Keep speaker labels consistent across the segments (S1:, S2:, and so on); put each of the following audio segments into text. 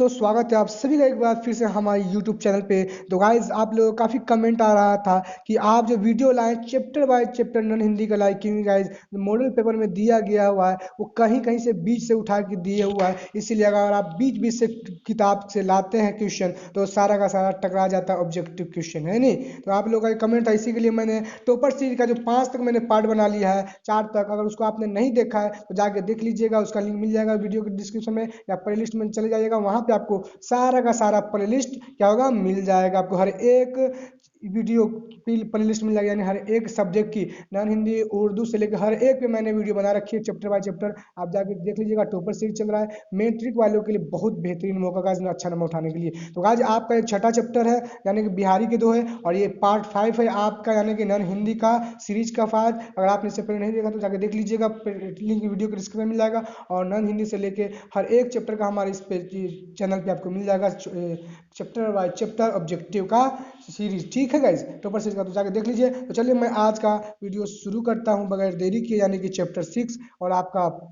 S1: दोस्तों, स्वागत है आप सभी का एक बार फिर से हमारे YouTube चैनल पे। तो गाइज आप लोगों का काफ़ी कमेंट आ रहा था कि आप जो वीडियो लाएं चैप्टर बाय चैप्टर नन हिंदी का लाएं, क्योंकि गाइज मॉडल पेपर में दिया गया हुआ है वो कहीं कहीं से बीच से उठा के दिया हुआ है। इसीलिए अगर आप बीच बीच से किताब से लाते हैं क्वेश्चन तो सारा का सारा टकरा जाता है ऑब्जेक्टिव क्वेश्चन, है नहीं। तो आप लोगों का कमेंट था, इसी के लिए मैंने टॉपर सीरीज का जो 5 तक मैंने पार्ट बना लिया है, 4 तक, अगर उसको आपने नहीं देखा है तो जाके देख लीजिएगा। उसका लिंक मिल जाएगा वीडियो के डिस्क्रिप्शन में या प्लेलिस्ट में चले जाइएगा, वहाँ पे आपको सारा का सारा प्लेलिस्ट क्या होगा मिल जाएगा। आपको हर एक वीडियो प्लेलिस्ट मिल जाएगा, यानी हर एक सब्जेक्ट की, नॉन हिंदी उर्दू से लेकर हर एक पे मैंने वीडियो बना रखी है चैप्टर बाय चैप्टर। आप जाके देख लीजिएगा। टॉपर सीरीज चल रहा है, मैट्रिक वालों के लिए बहुत बेहतरीन मौका का इसमें अच्छा नंबर उठाने के लिए। तो आज आपका ये छठा चैप्टर है, यानी कि बिहारी के 2 है, और ये पार्ट 5 है आपका, यानी कि नॉन हिंदी का सीरीज का पार्ट। अगर आपने इससे पहले नहीं देखा तो जाके देख लीजिएगा, लिंक वीडियो के डिस्क्रिप्शन में मिल जाएगा। और नॉन हिंदी से लेके हर एक चैप्टर का हमारे इस पे चैनल पे आपको मिल जाएगा, चैप्टर बाय चैप्टर ऑब्जेक्टिव का सीरीज। ठीक है गाइज, टॉपर सीरीज का तो जाके देख लीजिए। तो चलिए मैं आज का वीडियो शुरू करता हूँ बगैर देरी किए, यानी कि चैप्टर 6 और आपका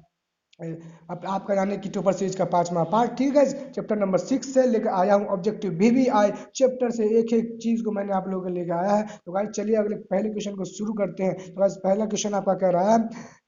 S1: यानी कि टॉपर सीरीज का 5वां पार्ट। ठीक है, चैप्टर नंबर 6 से लेकर आया हूँ ऑब्जेक्टिव भी आए चैप्टर से एक एक चीज को मैंने आप लोगों को लेकर आया है। तो गाइज चलिए अगले पहले क्वेश्चन को शुरू करते हैं। तो गाइज पहला क्वेश्चन आपका कह रहा है,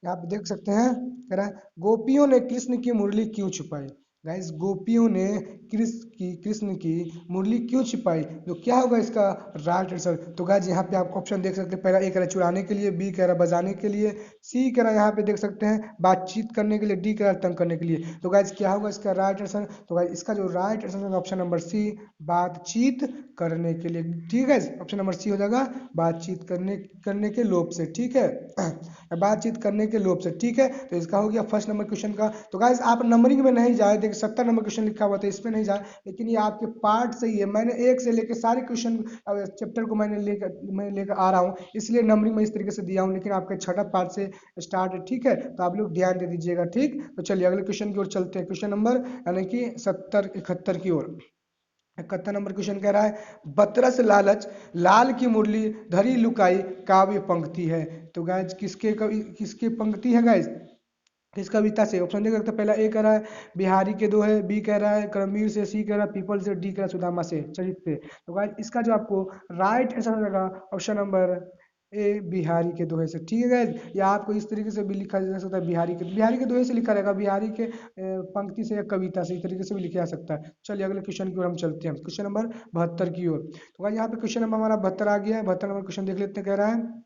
S1: यहाँ पे देख सकते हैं, कह रहा है गोपियों ने कृष्ण की मुरली क्यों छुपाई। गाइज गोपियों ने कृष्ण की मुरली क्यों छिपाई, तो क्या होगा इसका राइट आंसर। तो गाइज यहाँ पे आप ऑप्शन देख सकते हैं। पहला ए कह रहा है चुराने के लिए, बी कह रहा है बजाने के लिए, सी कह रहा है यहाँ पे देख सकते हैं बातचीत करने के लिए, डी कह रहा है तंग करने के लिए। तो गाइज क्या होगा इसका राइट आंसर। तो गाइज इसका जो राइट आंसर होगा ऑप्शन नंबर सी, बातचीत करने के लिए। ठीक है, ऑप्शन नंबर सी हो जाएगा बातचीत करने के लोभ से। ठीक है, बातचीत करने के लोभ से। ठीक है, तो इसका हो गया फर्स्ट नंबर क्वेश्चन का। तो गाइज आप नंबरिंग में नहीं जाए, देखिए 70 नंबर क्वेश्चन लिखा हुआ था, इसमें नहीं जाए, लेकिन ये आपके पार्ट से ही है। मैंने एक से लेकर सारे क्वेश्चन चैप्टर को मैं लेकर आ रहा हूँ, इसलिए नंबरिंग में इस तरीके से दिया हूँ, लेकिन आपके छठा पार्ट से स्टार्ट है। ठीक है, तो आप लोग ध्यान दे दीजिएगा। ठीक, तो चलिए अगले क्वेश्चन की ओर चलते हैं। क्वेश्चन नंबर यानी कि 71 की ओर। 71 नंबर क्वेश्चन कह रहा है बतरस लालच लाल की मुरली धरी लुकाई काव्य पंक्ति है। तो गाइज किसके पंक्ति है गाइज, किस कविता से। ऑप्शन देख सकते हैं। पहला ए कह रहा है बिहारी के 2 है, बी कह रहा है करमवीर से, सी कह रहा है पीपल से, डी कह रहा है सुदामा से, चरित से। तो गाइज इसका जो आपको राइट आंसर हो जाएगा ऑप्शन नंबर ए, बिहारी के 2 से। ठीक है गाइज, या आपको इस तरीके से भी लिखा जा सकता है, बिहारी के 2 से लिखा रहेगा, बिहारी के पंक्ति से या कविता से, इस तरीके से भी लिखा जा सकता है। चलिए अगले क्वेश्चन की ओर हम चलते हैं, क्वेश्चन नंबर 72 की ओर। तो गाइज यहाँ पे क्वेश्चन नंबर हमारा 72 आ गया है। 72 नंबर क्वेश्चन देख लेते हैं। कह रहा है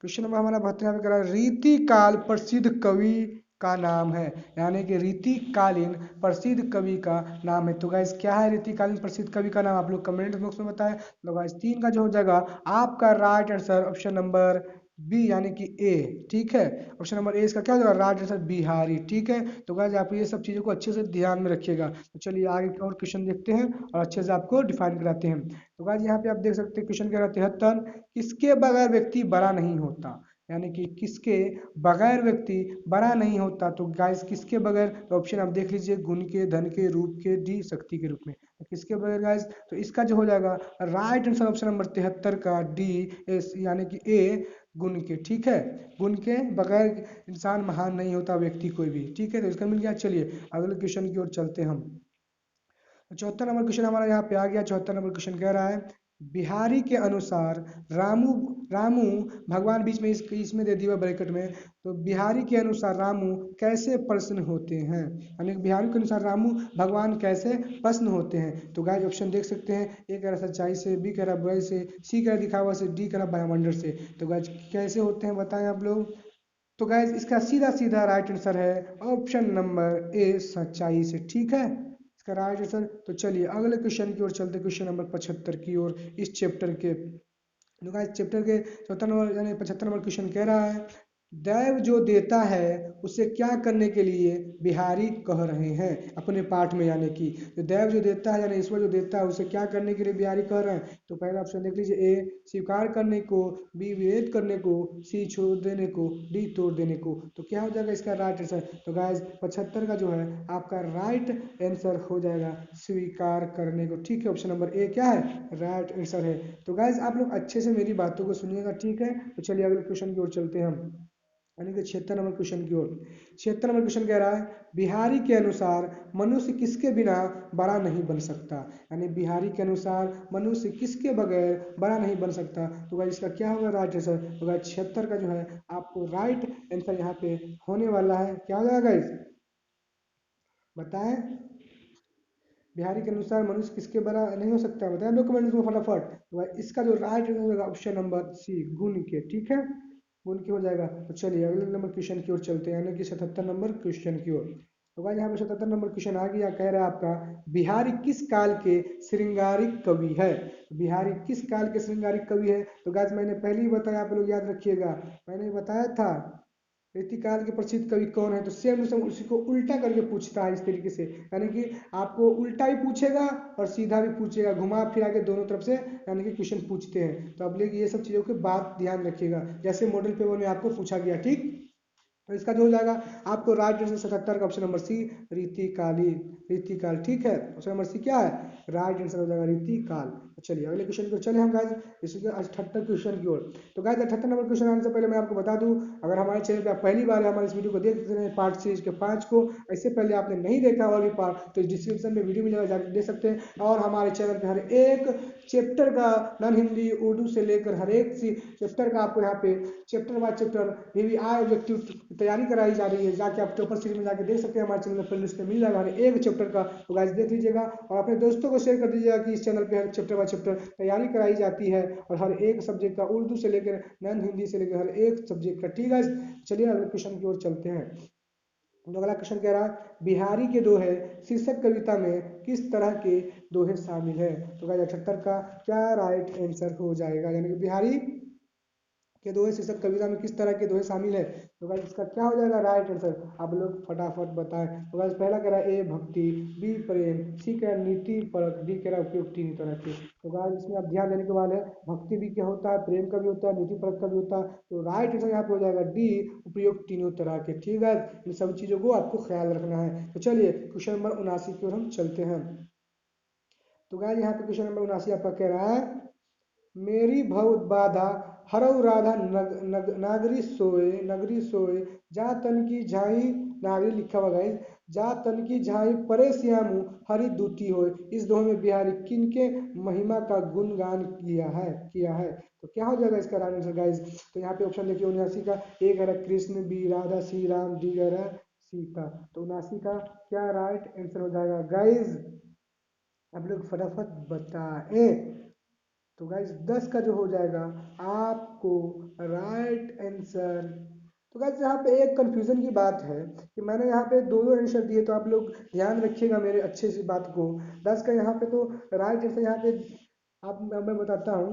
S1: क्वेश्चन नंबर हमारा 72 यहाँ पे कह रहा है रीति काल प्रसिद्ध कवि का नाम है, यानी कि रीतिकालीन प्रसिद्ध कवि का नाम है। तो गाइस क्या है रीतिकालीन प्रसिद्ध कवि का नाम, आप लोग कमेंट बॉक्स में बताएं। तो गाइस 3 का जो हो जाएगा आपका right answer option number B, यानी कि ए। ठीक है, ऑप्शन नंबर ए इसका क्या हो जाएगा राइट आंसर बिहारी। ठीक है, तो गाइस आप ये सब चीज़ों को अच्छे से ध्यान में रखिएगा। तो चलिए आगे की और क्वेश्चन देखते हैं और अच्छे से आपको डिफाइन कराते हैं। तो गाइस यहाँ पे आप देख सकते हैं क्वेश्चन कह रहा है 73 किसके बगैर व्यक्ति बड़ा नहीं होता, यानी कि किसके बगैर व्यक्ति बड़ा नहीं होता। तो गाइस किसके बगैर, तो ऑप्शन आप देख लीजिए गुण के, धन के, रूप के, डी शक्ति के रूप में। तो किसके बगैर गाइस, तो इसका जो हो जाएगा राइट आंसर ऑप्शन नंबर 73 का डी एस, यानी कि ए, गुण के। ठीक है, गुण के बगैर इंसान महान नहीं होता, व्यक्ति कोई भी। ठीक है, तो इसका मिल गया। चलिए अगले क्वेश्चन की ओर चलते हैं हम। 74 नंबर क्वेश्चन हमारा यहाँ पे आ गया। 74 नंबर क्वेश्चन कह रहा है बिहारी के अनुसार रामू रामू भगवान बीच में इसमें दे दिया ब्रैकेट में। तो बिहारी के अनुसार रामू कैसे प्रश्न होते हैं, यानी कि बिहारी के अनुसार रामू भगवान कैसे प्रश्न होते हैं। तो गाइस ऑप्शन देख सकते हैं। ए कह रहा सच्चाई से, बी कह रहा बुराई से, सी कह रहा दिखावा से, डी कह रहा वायुमंडल से। तो गाइस कैसे होते हैं बताएं आप लोग। तो गाइस इसका सीधा सीधा राइट आंसर है ऑप्शन नंबर ए, सच्चाई से। ठीक है, इसका राइट आंसर। तो चलिए अगले क्वेश्चन की ओर चलते, क्वेश्चन नंबर 75 की ओर इस चैप्टर के। तो गाइस चैप्टर के 74 नंबर यानी 75 नंबर क्वेश्चन कह रहा है दैव जो देता है उसे क्या करने के लिए बिहारी कह रहे हैं अपने पाठ में, यानी कि जो दैव जो देता है यानी ईश्वर जो देता है उसे क्या करने के लिए बिहारी कह रहे हैं। तो पहला ऑप्शन देख लीजिए, ए स्वीकार करने को, बी विरोध करने को, सी छोड़ देने को, डी तोड़ देने को। तो क्या हो जाएगा इसका राइट आंसर। तो गाइस 75 का जो है आपका राइट आंसर हो जाएगा स्वीकार करने को। ठीक है, ऑप्शन नंबर ए क्या है राइट आंसर है। तो गाइस आप लोग अच्छे से मेरी बातों को सुनिएगा। ठीक है, तो चलिए अगले क्वेश्चन की ओर चलते हैं हम। यानी कि 76 नंबर क्वेश्चन की ओर। 76 नंबर क्वेश्चन कह रहा है बिहारी के अनुसार मनुष्य किसके बिना बड़ा नहीं बन सकता। यानी बिहारी के अनुसार मनुष्य किसके बगैर बड़ा नहीं बन सकता। तो गाइस इसका क्या होगा राइट आंसर। तो गाइस 76 का जो है आपको राइट आंसर यहाँ पे होने वाला है। क्या हो जाएगा गाइस बताएं। बिहारी के अनुसार मनुष्य किसके बड़ा नहीं हो सकता बताएं हम लोग कमेंट में फटाफट। तो भाई इसका जो राइट आंसर होगा ऑप्शन नंबर सी गुण के। ठीक है गुण के हो जाएगा। तो चलिए अगले नंबर क्वेश्चन की ओर चलते हैं यानी कि 77 नंबर क्वेश्चन की ओर। तो भाई यहाँ पे 77 नंबर क्वेश्चन आ गया कह रहा है आपका बिहारी किस काल के श्रृंगारिक कवि है। बिहारी किस काल के श्रृंगारिक कवि है। तो गाइस मैंने पहले ही बताया आप लोग याद रखिएगा मैंने बताया था रीतिकाल के प्रसिद्ध कवि कौन है। तो सेम टू सेम उसी को उल्टा करके पूछता है इस तरीके से यानी कि आपको उल्टा भी पूछेगा और सीधा भी पूछेगा घुमा फिरा के दोनों तरफ से यानी कि क्वेश्चन पूछते हैं। तो अब लोग ये सब चीज़ों की बात ध्यान रखिएगा जैसे मॉडल पेपर में आपको पूछा गया। ठीक तो इसका जो हो जाएगा आपको राइट आंसर 77 का ऑप्शन नंबर सी रीतिकाल। ठीक है ऑप्शन नंबर सी क्या है राइट आंसर हो जाएगा रीतिकाल। तो चलिए अगले क्वेश्चन की ओर चले हम गाइज इसके 78 क्वेश्चन की ओर। तो गाइज 78 नंबर क्वेश्चन आने से पहले मैं आपको बता दूं अगर हमारे चैनल पे आप पहली बार हमारे इस वीडियो को देख रहे हैं पार्ट सीरीज के 5 को इससे पहले आपने नहीं देखा और भी पार्ट तो डिस्क्रिप्शन में वीडियो मिलेगा जाकर देख सकते हैं। और हमारे चैनल पे हर एक चैप्टर का नॉन हिंदी उर्दू से लेकर हर एक चैप्टर का आपको यहाँ पे chapter by chapter VVI objective तैयारी कराई जा रही है। जाके आप टॉपर सीरीज में जाके देख सकते हैं हमारे चैनल पर प्लेलिस्ट में मिल जाएगा हर एक चैप्टर का। तो गाइस देख लीजिएगा और अपने दोस्तों को शेयर कर दीजिएगा कि इस चैनल पे हर चैप्टर बाय चैप्टर तैयारी कराई जाती है और हर एक सब्जेक्ट का उर्दू से लेकर नॉन हिंदी से लेकर हर एक सब्जेक्ट का। ठीक है चलिए अगले क्वेश्चन की ओर चलते हैं। तो अगला क्वेश्चन कह रहा है बिहारी के दोहे शीर्षक कविता में किस तरह के दोहे शामिल है। तो गाइस 78 का क्या राइट आंसर हो जाएगा यानी कि बिहारी के दोहे शीर्षक कविता में किस तरह के दोहे शामिल है। तो गाइस इसका क्या हो जाएगा राइट आंसर आप लोग फटाफट बताएं। तो गाइस पहला कह रहा है ए भक्ति बी प्रेम सी कह रहा है नीति परक डी कह रहा है उपयुक्त तीन तरह के। तो गाइस इसमें आप ध्यान देने के बाद है भक्ति भी क्या होता है प्रेम का भी होता है नीति परक का भी होता है। तो राइट आंसर यहाँ पे हो जाएगा डी उपयुक्त तीनों तरह के। ठीक है इन सब चीज़ों को आपको ख्याल रखना है। तो चलिए क्वेश्चन नंबर 79 की ओर हम चलते हैं। तो गाइस यहाँ पे क्वेश्चन नंबर 79 आपका कह रहा है मेरी बहुत बाधा हरऊ राधा नगरी सोए जा तन की झाई नागरी लिखा हुआ गाइस जा तन की झाई परे श्यामू हरि दूती हो। इस दोहे में बिहारी किनके महिमा का गुणगान किया है। तो क्या हो जाएगा इसका राइट आंसर गाइस। तो यहाँ पे ऑप्शन देखिए 79 का ए कह रहा है कृष्ण बी राधा सी राम डी कह रहा है सीता। तो 79 का क्या राइट आंसर हो जाएगा गाइस आप लोग फटाफट बताएं। तो गाइस 10 का जो हो जाएगा आपको राइट आंसर। तो गाइस यहाँ पे एक कंफ्यूजन की बात है कि मैंने यहाँ पे दो आंसर दिए तो आप लोग ध्यान रखिएगा मेरे अच्छे से बात को। 10 का यहाँ पे तो राइट आंसर यहाँ पे आप मैं बताता हूँ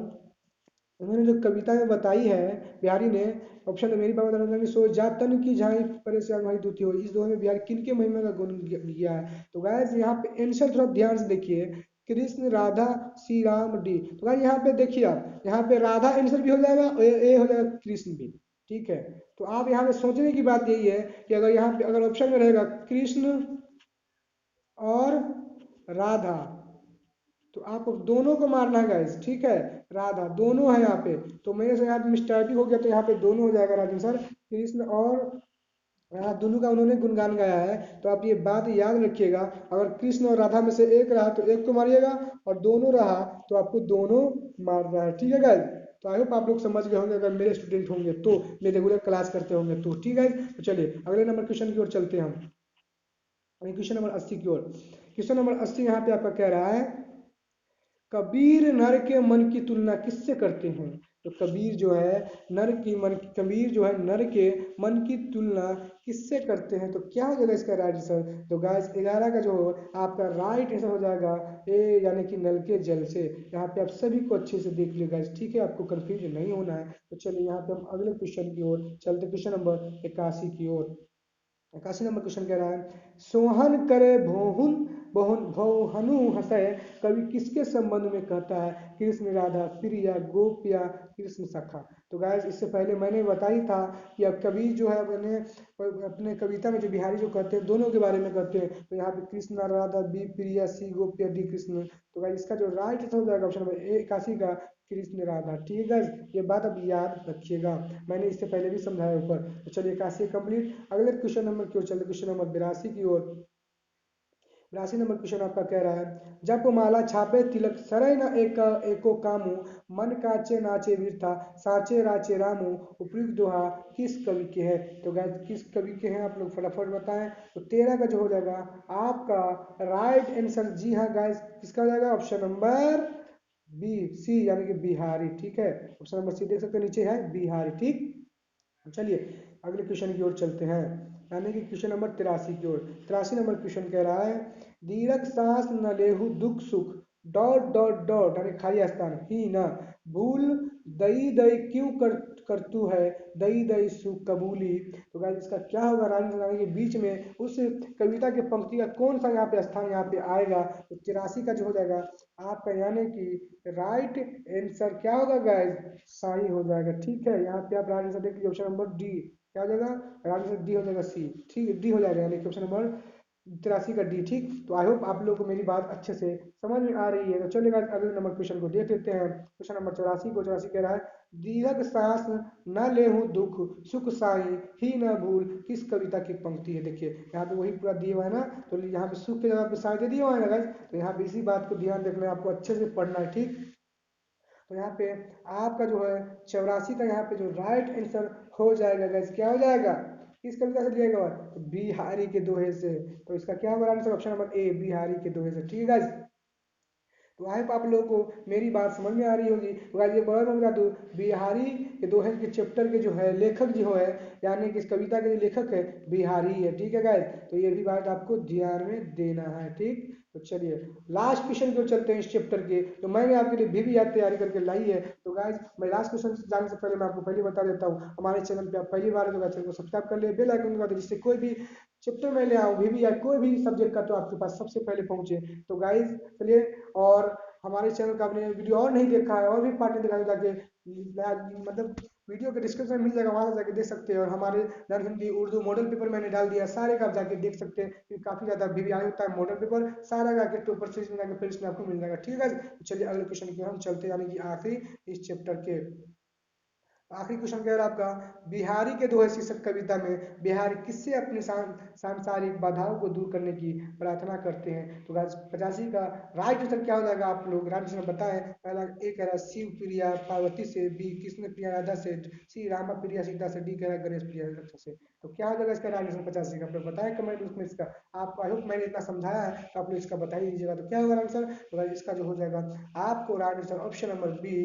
S1: उन्होंने जो कविता में बताई है बिहारी ने ऑप्शन मेरी बात बता रहा सो जा तन की झाई परेशान भाई दूती हो। इस दोहे में बिहारी किनके महिमा का गुण किया है। तो गाइस यहाँ पे आंसर थोड़ा ध्यान से देखिए कृष्ण राधा श्री राम डी। तो गाइस यहाँ पे देखिए आप यहाँ पे राधा आंसर भी हो जाएगा और ए हो जाएगा कृष्ण भी। ठीक है तो आप यहाँ पे सोचने की बात यही है कि अगर यहाँ पे अगर ऑप्शन में रहेगा कृष्ण और राधा तो आप दोनों को मारना है गाइस। ठीक है राधा दोनों है यहाँ पे तो मेरे से यहाँ पे मिस्टेक हो गया तो यहाँ पे दोनों हो जाएगा राजन सर कृष्ण और दोनों का उन्होंने गुणगान गाया है। तो आप ये बात याद रखिएगा अगर कृष्ण और राधा में से एक रहा तो एक को मारिएगा और दोनों रहा तो आपको दोनों मारना है। ठीक है गाइस तो आई होप आप लोग समझ गए होंगे अगर मेरे स्टूडेंट होंगे तो मेरे रेगुलर क्लास करते होंगे तो। ठीक है तो चलिए अगले नंबर क्वेश्चन की ओर चलते हैं हम क्वेश्चन नंबर 80 की ओर। क्वेश्चन नंबर 80 यहाँ पे आपका कह रहा है कबीर नर के मन की तुलना किससे करते हैं। तो कबीर जो है कबीर जो है नर के मन की तुलना किससे करते हैं। तो क्या हो जाएगा इसका राइट आंसर। तो गाइस 11 का जो आपका राइट आंसर हो जाएगा ए यानी कि नल के जल से। यहाँ पे आप सभी को अच्छे से देख लीजिए गाइस। ठीक है आपको कंफ्यूज नहीं होना है। तो चलिए यहाँ पे हम अगले क्वेश्चन की ओर चलते क्वेश्चन नंबर 81 की ओर। 81 नंबर क्वेश्चन कह रहा है सोहन करे भोहुन भौहनु हसय कवि किसके संबंध में कहता है? कृष्ण राधा प्रिया गोपिया कृष्ण सखा। तो गाइस इससे पहले मैंने बताई था कि अब कवि जो है अपने अपने कविता में जो बिहारी जो कहते हैं दोनों के बारे में कहते हैं। तो यहाँ पे कृष्ण राधा बी प्रिया सी गोपिया डी कृष्ण। तो गाइस इसका जो राइट आंसर हो जाएगा ऑप्शन नंबर ए 81 का कृष्ण राधा। ठीक है गाइस, ये बात अब याद रखिएगा, मैंने इससे पहले भी समझाया ऊपर। तो चलिए 81 कंप्लीट। अगले क्वेश्चन नंबर की ओर चलते, क्वेश्चन नंबर 82 की ओर। 82 नंबर क्वेश्चन आपका कह रहा है, जप माला छापे तिलक सरय न एक एको कामू मन काचे नाचे वीरता साचे राचे रामू उपयुक्त दोहा किस कवि के है? तो गाइस किस कवि के हैं आप लोग फटाफट बताएं। तो 13 का जो हो जाएगा आपका राइट आंसर, जी हाँ गाइस, किसका हो जाएगा? ऑप्शन नंबर बी सी यानी कि बिहारी। ठीक है, ऑप्शन नंबर सी देख सकते हैं नीचे है बिहारी। ठीक, चलिए अगले क्वेश्चन की ओर चलते हैं, यानी कि क्वेश्चन नंबर 83 की ओर। 83 नंबर क्वेश्चन कह रहा है, दीर्घ सांस न लेहु दुख सुख डॉट डॉट डॉट यानी खाली स्थान ही न भूल दई दई क्यों करतू है दई दई सुख कबूली। तो गाइस इसका क्या होगा? रानी रानी के बीच में उस कविता के पंक्ति का कौन सा यहाँ पे स्थान यहाँ पे आएगा? तो 83 का जो हो जाएगा आपका यानी कि राइट आंसर क्या होगा गाइस? शाही हो जाएगा। ठीक है, यहाँ पे आप राइट आंसर देख लीजिए, ऑप्शन नंबर डी क्या हो जाएगा? राइट आंसर डी हो जाएगा सी। ठीक, डी हो जाएगा यानी कि ऑप्शन नंबर 83 का डी। ठीक, तो आई होप आप लोगों को मेरी बात अच्छे से समझ में आ रही है। तो चलिए गाइस अगले नंबर क्वेश्चन को देख लेते हैं। क्वेश्चन नंबर 84 को 84 कह रहा है, दीर्घ सांस न लेहु दुख सुख साई ही न भूल किस कविता की पंक्ति है? देखिए यहाँ पे वही पूरा दिया हुआ है ना, तो यहाँ पे सुख के जगह पे साई दे दिया हुआ है ना गाइस, तो यहाँ पे इसी बात को ध्यान रखना है, आपको अच्छे से पढ़ना है। ठीक, तो यहाँ पे आपका जो है 84 का यहाँ पे जो राइट आंसर हो जाएगा गाइस, क्या हो जाएगा? किस कविता से लिया गया? तो बिहारी के दोहे से। तो इसका क्या होगा answer? Option number A Bihari के दोहे से। ठीक है गाइस, तो आई होप आप लोगों को मेरी बात समझ में आ रही होगी। तो गाइस ये बड़ा मैं बता दूं, बिहारी के दोहे के चैप्टर के जो है लेखक जो है, यानी कि इस कविता के जो लेखक है बिहारी है। ठीक है गाइस, तो ये भी बात आपको ध्यान में देना है। ठीक, तो चलिए लास्ट क्वेश्चन को चलते हैं इस चैप्टर के, तो मैंने आपके लिए भी याद तैयारी करके लाई है। तो गाइस मैं लास्ट क्वेश्चन जाने से पहले मैं आपको पहले बता देता हूँ, हमारे चैनल पे आप पहली बार तो चैनल को सब्सक्राइब कर लिए, बेल आइकन दबा दीजिए, जिससे कोई भी चैप्टर मैं ले आऊँ भी या कोई भी सब्जेक्ट का तो आपके पास सबसे पहले पहुंचे। तो गाइस चलिए, और हमारे चैनल का आपने वीडियो और नहीं देखा है और भी पार्ट नहीं देखा है, जाके मतलब वीडियो के डिस्क्रिप्शन में मिल जाएगा, वहां से जाके देख सकते हैं। और हमारे learn Hindi Urdu model paper मैंने डाल दिया, सारे का आप जाके देख सकते हैं, क्योंकि काफी ज्यादा भी आया होता है मॉडल पेपर, सारा जाके टॉपर सीरीज में जाके फिर इसमें आपको मिल जाएगा। ठीक है, तो चलिए अगले क्वेश्चन की ओर हम चलते हैं, यानी कि आखिरी इस चैप्टर के। आखिरी क्वेश्चन कह रहा है आपका, बिहारी के दोहे शीर्षक कविता में बिहारी किससे अपनी सांसारिक बाधाओं को दूर करने की प्रार्थना करते हैं? तो गाइस 85 का राइट आंसर क्या हो जाएगा? आप लोग राइट आंसर बताएं। पहला ए कह रहा है शिव प्रिया पार्वती से, बी कृष्ण प्रिया राधा से, सी रामा प्रिया सीता से, डी कह रहा है गणेश प्रिया लक्ष्मण से। तो क्या हो जाएगा इसका राइट आंसर 85 का? आप लोग बताएं कमेंट उसमें इसका। आप आई होप मैंने इतना समझाया है तो आप लोग इसका बता ही दीजिएगा। तो क्या होगा आंसर? तो गाइस इसका जो हो जाएगा आपको right answer option number B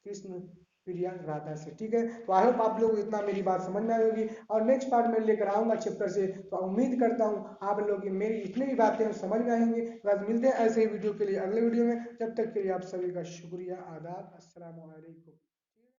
S1: Krishna Priya Radha से। ठीक है, तो आई होप आप लोग इतना मेरी बात समझ में आई होगी, और नेक्स्ट पार्ट में लेकर आऊंगा चैप्टर से। तो उम्मीद करता हूँ आप लोग मेरी जितनी भी बातें समझ में आएंगे। तो आज मिलते हैं ऐसे ही वीडियो के लिए अगले वीडियो में, जब तक के लिए आप सभी का शुक्रिया, आदाब, अस्सलाम वालेकुम।